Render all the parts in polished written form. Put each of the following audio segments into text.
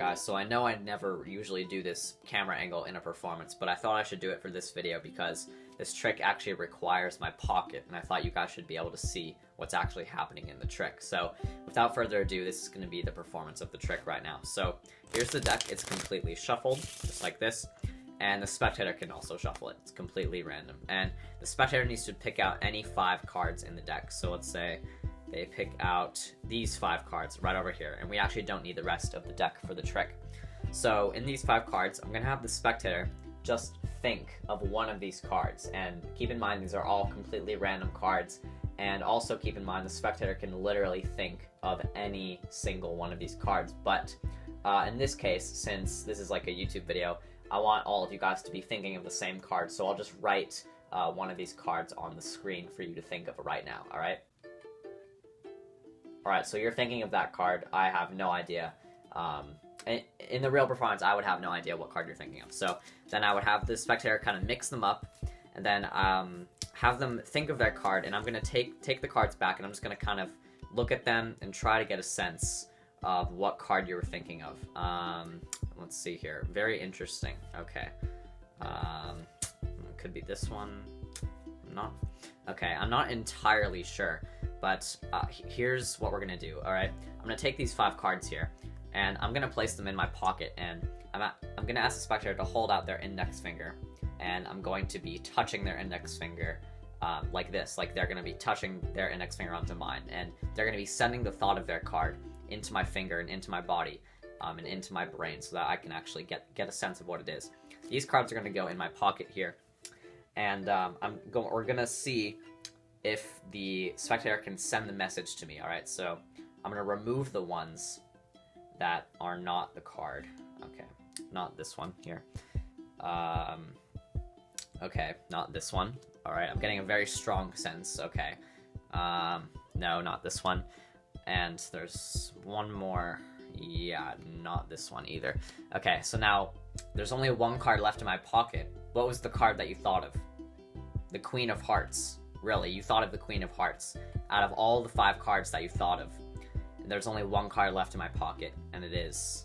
guys, so I know I never usually do this camera angle in a performance, but I thought I should do it for this video because this trick actually requires my pocket, and I thought you guys should be able to see what's actually happening in the trick. So without further ado, this is going to be the performance of the trick right now. So here's the deck. It's completely shuffled, just like this, and the spectator can also shuffle it. It's completely random, and the spectator needs to pick out any 5 cards in the deck. So let's say they pick out these 5 cards right over here, and we actually don't need the rest of the deck for the trick. So in these 5 cards, I'm going to have the spectator just think of one of these cards, and keep in mind these are all completely random cards, and also keep in mind the spectator can literally think of any single one of these cards, but in this case, since this is like a YouTube video, I want all of you guys to be thinking of the same card, so I'll just write one of these cards on the screen for you to think of right now, alright? Alright, so you're thinking of that card. I have no idea. In the real performance, I would have no idea what card you're thinking of. So then I would have the spectator kind of mix them up, and then have them think of their card, and I'm going to take the cards back, and I'm just going to kind of look at them and try to get a sense of what card you were thinking of. Let's see here. Very interesting. Okay. Could be this one. I'm not entirely sure. But here's what we're going to do, alright? I'm going to take these 5 cards here, and I'm going to place them in my pocket, and I'm going to ask the spectator to hold out their index finger, and I'm going to be touching their index finger like this, like they're going to be touching their index finger onto mine, and they're going to be sending the thought of their card into my finger and into my body and into my brain so that I can actually get a sense of what it is. These cards are going to go in my pocket here, and we're going to see if the spectator can send the message to me, alright? So I'm going to remove the ones that are not the card. Okay, not this one here. Okay, not this one. Alright, I'm getting a very strong sense. Okay. No, not this one. And there's one more. Yeah, not this one either. Okay, so now there's only 1 card left in my pocket. What was the card that you thought of? The Queen of Hearts. Really, you thought of the Queen of Hearts. Out of all the 5 cards that you thought of, there's only 1 card left in my pocket, and it is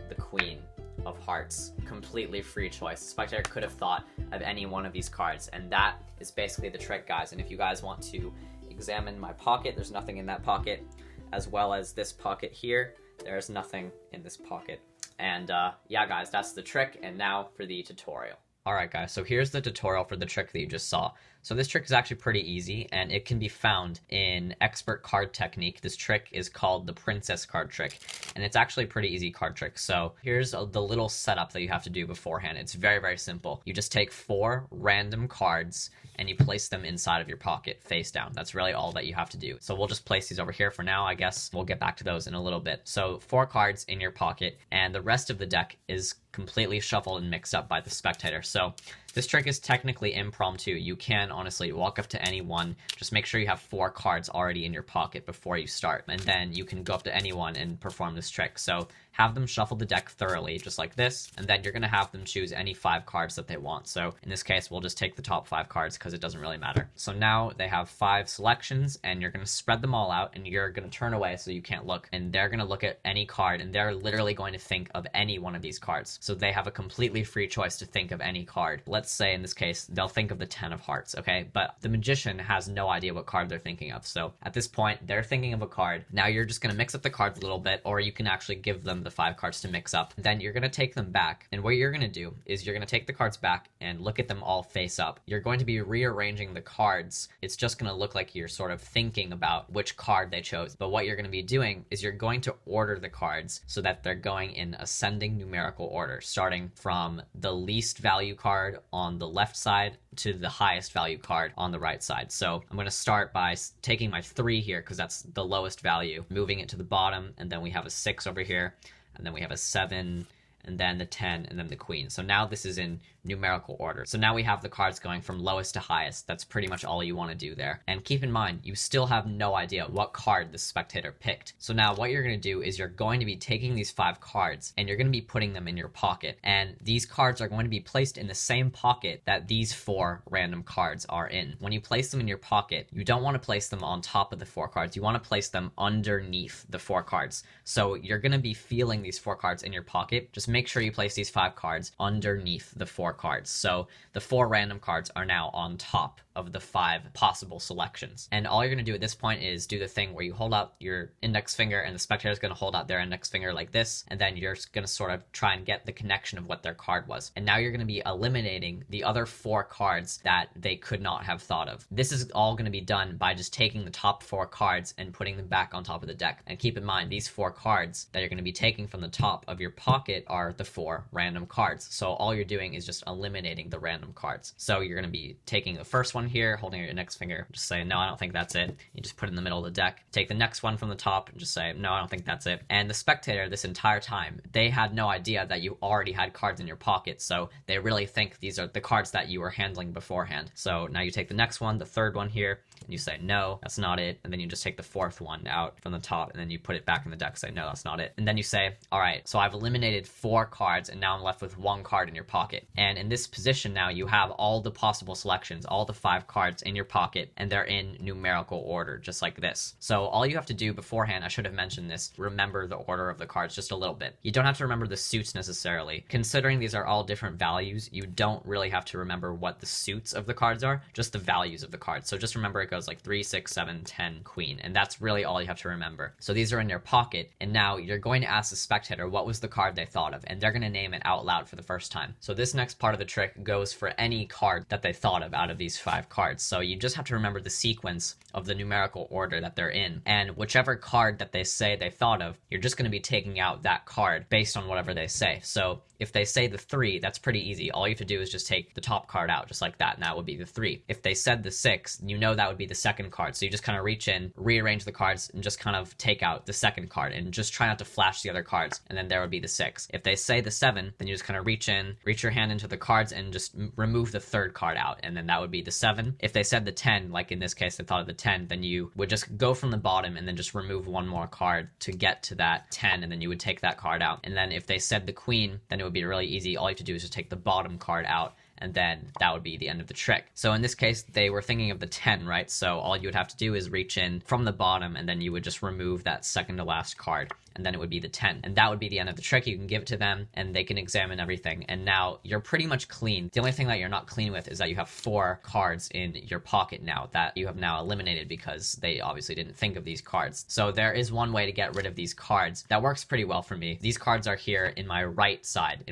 the Queen of Hearts. Completely free choice. The spectator could have thought of any one of these cards, and that is basically the trick, guys. And if you guys want to examine my pocket, there's nothing in that pocket, as well as this pocket here, there's nothing in this pocket. And yeah, guys, that's the trick, and now for the tutorial. Alright guys, so here's the tutorial for the trick that you just saw. So this trick is actually pretty easy, and it can be found in Expert Card Technique. This trick is called the Princess Card Trick, and it's actually a pretty easy card trick. So here's the little setup that you have to do beforehand. It's very, very simple. You just take 4 random cards, and you place them inside of your pocket, face down. That's really all that you have to do. So we'll just place these over here for now, I guess. We'll get back to those in a little bit. So 4 cards in your pocket, and the rest of the deck is completely shuffled and mixed up by the spectator. So this trick is technically impromptu. You can honestly walk up to anyone. Just make sure you have 4 cards already in your pocket before you start, and then you can go up to anyone and perform this trick. So have them shuffle the deck thoroughly, just like this, and then you're going to have them choose any 5 cards that they want. So in this case, we'll just take the top 5 cards because it doesn't really matter. So now they have 5 selections, and you're going to spread them all out, and you're going to turn away so you can't look, and they're going to look at any card, and they're literally going to think of any one of these cards. So they have a completely free choice to think of any card. Let's say in this case, they'll think of the 10 of hearts, okay? But the magician has no idea what card they're thinking of. So at this point, they're thinking of a card. Now you're just going to mix up the cards a little bit, or you can actually give them the 5 cards to mix up. Then you're going to take them back, and what you're going to do is you're going to take the cards back and look at them all face up. You're going to be rearranging the cards. It's just going to look like you're sort of thinking about which card they chose. But what you're going to be doing is you're going to order the cards so that they're going in ascending numerical order, starting from the least value card on the left side to the highest value card on the right side. So I'm going to start by taking my 3 here because that's the lowest value, moving it to the bottom, and then we have a 6 over here, and then we have a 7, and then the 10, and then the queen. So now this is in numerical order. So now we have the cards going from lowest to highest. That's pretty much all you want to do there. And keep in mind, you still have no idea what card the spectator picked. So now what you're going to do is you're going to be taking these 5 cards and you're going to be putting them in your pocket. And these cards are going to be placed in the same pocket that these 4 random cards are in. When you place them in your pocket, you don't want to place them on top of the 4 cards. You want to place them underneath the 4 cards. So you're going to be feeling these 4 cards in your pocket. Just make sure you place these 5 cards underneath the 4 cards. So the 4 random cards are now on top of the 5 possible selections. And all you're going to do at this point is do the thing where you hold out your index finger and the spectator is going to hold out their index finger like this, and then you're going to sort of try and get the connection of what their card was. And now you're going to be eliminating the other 4 cards that they could not have thought of. This is all going to be done by just taking the top 4 cards and putting them back on top of the deck. And keep in mind, these 4 cards that you're going to be taking from the top of your pocket are the 4 random cards. So all you're doing is just eliminating the random cards. So you're going to be taking the first one here, holding your index finger, just say, no, I don't think that's it. You just put it in the middle of the deck. Take the next one from the top and just say, no, I don't think that's it. And the spectator, this entire time, they had no idea that you already had cards in your pocket. So they really think these are the cards that you were handling beforehand. So now you take the next one, the third one here, and you say, no, that's not it. And then you just take the 4th one out from the top and then you put it back in the deck, say, no, that's not it. And then you say, all right, so I've eliminated 4 cards and now I'm left with 1 card in your pocket. And in this position now, you have all the possible selections, all the 5 cards in your pocket, and they're in numerical order, just like this. So all you have to do beforehand, I should have mentioned this, remember the order of the cards just a little bit. You don't have to remember the suits necessarily. Considering these are all different values, you don't really have to remember what the suits of the cards are, just the values of the cards. So just remember it goes like 3, 6, 7, 10, queen, and that's really all you have to remember. So these are in your pocket, and now you're going to ask the spectator what was the card they thought of, and they're going to name it out loud for the first time. So this next part of the trick goes for any card that they thought of out of these 5 cards. So you just have to remember the sequence of the numerical order that they're in, and whichever card that they say they thought of, you're just going to be taking out that card based on whatever they say. So if they say the 3, that's pretty easy. All you have to do is just take the top card out, just like that, and that would be the 3. If they said the 6, you know that would be the second card. So you just kind of reach in, rearrange the cards, and just kind of take out the second card, and just try not to flash the other cards, and then there would be the 6. If they say the 7, then you just kind of reach in, reach your hand into the cards, and just remove the third card out, and then that would be the 7. If they said the 10, like in this case they thought of the 10, then you would just go from the bottom and then just remove 1 more card to get to that 10, and then you would take that card out. And then if they said the queen, then it would be really easy. All you have to do is just take the bottom card out, and then that would be the end of the trick. So in this case, they were thinking of the 10, right? So all you would have to do is reach in from the bottom, and then you would just remove that second to last card, and then it would be the 10. And that would be the end of the trick. You can give it to them, and they can examine everything. And now you're pretty much clean. The only thing that you're not clean with is that you have 4 cards in your pocket now that you have now eliminated because they obviously didn't think of these cards. So there is one way to get rid of these cards that works pretty well for me. These cards are here in my right side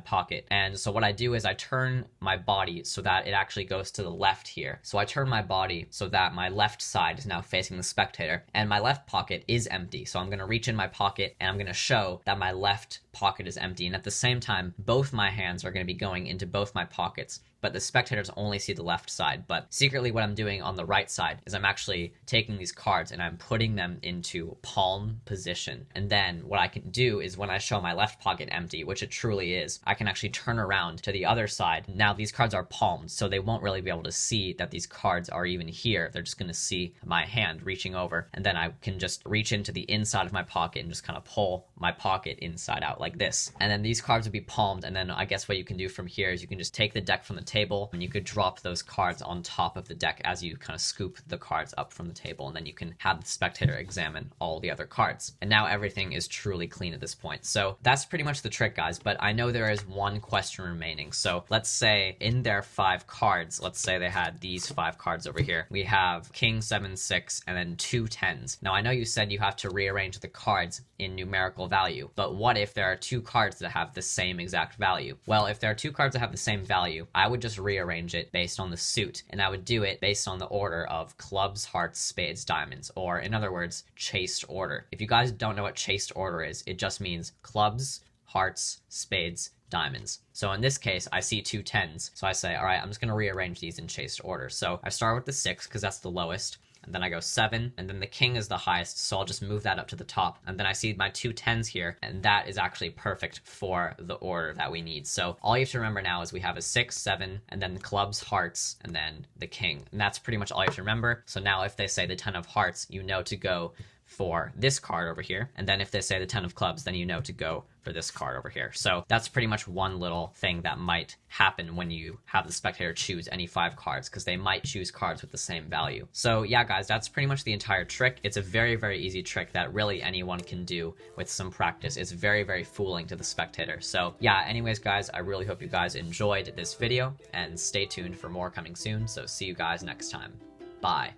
pocket. And so what I do is I turn my body so that it actually goes to the left here. So I turn my body so that my left side is now facing the spectator, and my left pocket is empty. So I'm going to reach in my pocket and I'm going to show that my left pocket is empty, and at the same time both my hands are going to be going into both my pockets, but the spectators only see the left side. But secretly what I'm doing on the right side is I'm actually taking these cards and I'm putting them into palm position. And then what I can do is when I show my left pocket empty, which it truly is, I can actually turn around to the other side. Now these cards are palmed, so they won't really be able to see that these cards are even here. They're just going to see my hand reaching over, and then I can just reach into the inside of my pocket and just kind of pull my pocket inside out like this. And then these cards would be palmed, and then I guess what you can do from here is you can just take the deck from the table, and you could drop those cards on top of the deck as you kind of scoop the cards up from the table, and then you can have the spectator examine all the other cards. And now everything is truly clean at this point. So that's pretty much the trick, guys, but I know there is one question remaining. So let's say in their 5 cards, let's say they had these 5 cards over here. We have king, 7, 6, and then 2 10s. Now I know you said you have to rearrange the cards in numerical value, but what if there are 2 cards that have the same exact value? Well, if there are 2 cards that have the same value, I would just rearrange it based on the suit, and I would do it based on the order of clubs, hearts, spades, diamonds, or in other words, chaste order. If you guys don't know what chaste order is, it just means clubs, hearts, spades, diamonds. So in this case, I see 2 10s, so I say, all right, I'm just going to rearrange these in chaste order. So I start with the 6 because that's the lowest. and then I go 7, and then the king is the highest, so I'll just move that up to the top. And then I see my 2 10s here, and that is actually perfect for the order that we need. So all you have to remember now is we have a 6, 7, and then clubs, hearts, and then the king. And that's pretty much all you have to remember. So now if they say the 10 of hearts, you know to go for this card over here. And then if they say the 10 of clubs, then you know to go for this card over here. So that's pretty much one little thing that might happen when you have the spectator choose any 5 cards, because they might choose cards with the same value. So yeah, guys, that's pretty much the entire trick. It's a very, very easy trick that really anyone can do with some practice. It's very, very fooling to the spectator. So yeah, anyways, guys, I really hope you guys enjoyed this video, and stay tuned for more coming soon. So see you guys next time. Bye.